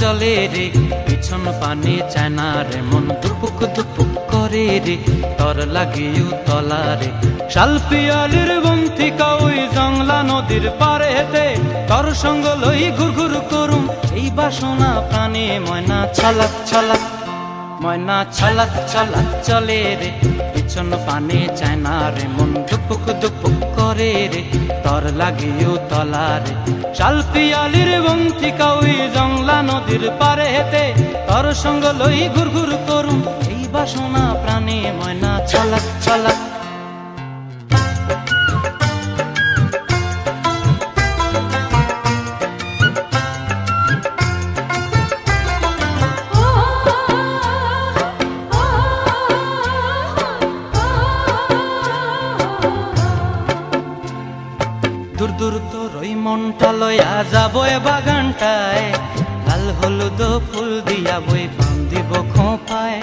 চলে রে, পিছন পানে চায় না রে, মন দুপুক দুপুক করে রে, তর লাগিও তলা রে। শাল পিয়ালির বন্থিকা ওই জংলা নদীর পারে হেতে, তর সঙ্গ লই ঘুর ঘুর করুম এই বাসনা প্রাণে। ময়না ছলাক ছলাক, ময়না ছলাক ছলাক চলে রে, পিছন পানে চায় না রে, মন দুপুক দুপুক করে রে, তর লাগিও তলা রে। শাল পিয়ালির বন্থিকা ওই জংলা নদীর পারে হেতে, তর সঙ্গ লই ঘুর ঘুর করুম এই বাসনা প্রাণে। ময়না ছলাক ছলাক। দূর দূর তোর ওই মনটা লইয়া যাবো এ বাগানটায়, লাল হলুদ ফুল দিয়া বই বান্ধিব খোঁপায়।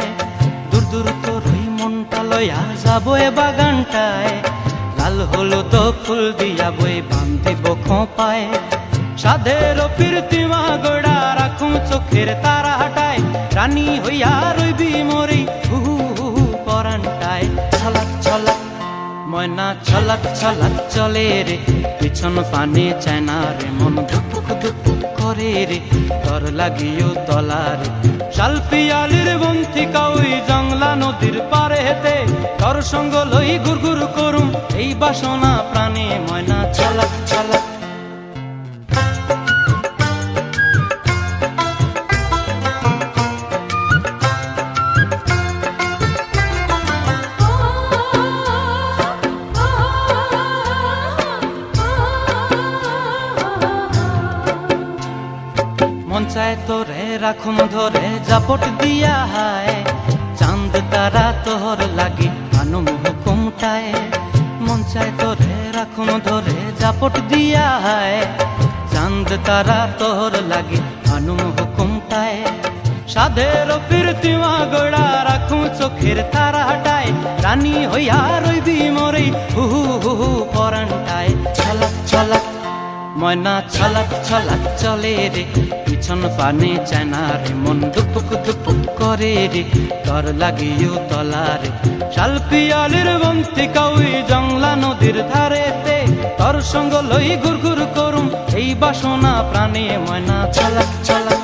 দূর দূর তোর ওই মনটা লইয়া যাবো এ বাগানটায়, লাল হলুদ ফুল দিয়া বই বান্ধিব খোঁপায়। সাধের প্রীতিমা গোড়া রাখুম চোখের তারা হাটায়, রানী হইয়া রইবি মরি হু হু হু পরানটায়। ছলাক ছলাক, ময়না ছলাক ছলাক চলে রে, পিছন পানে চায় না রে, মন ধুপুক ধুপুক করে রে, তর লাগিও তলা রে। শাল পিয়ালির বন্থিকা ওই জংলা নদীর পারে হেতে, তর সঙ্গ লই ঘুর ঘুর করুম এই বাসনা প্রাণে। ময়না ছলাক ছলাক। মন চায় তোরে রাখুম ধরে জাপট দিয়া হায়, চাঁদ তারা তোর লাগি আনুম হুকুমটায়। মন চায় তোরে রাখুম ধরে জাপট দিয়া হায়, চাঁদ তারা তোর লাগি আনুম হুকুমটায়। সাধের প্রীতিমা গোড়া রাখুম চোখের তারা হাটায়, রানী হইয়া রইবি মরি হু হু হু হু পরানটায়। ছলাক ছলাক, ময়না ছলাক ছলাক চলে রে, পিছন পানে চায় না রে, মন দুপুক দুপুক করে রে, তর লাগিও তলা রে। শাল পিয়ালির বন্থিকা ওই জংলা নদীর ধারেতে, তর সঙ্গ লই ঘুর ঘুর করুম এই বাসনা প্রাণে। ময়না ছলাক ছলাক।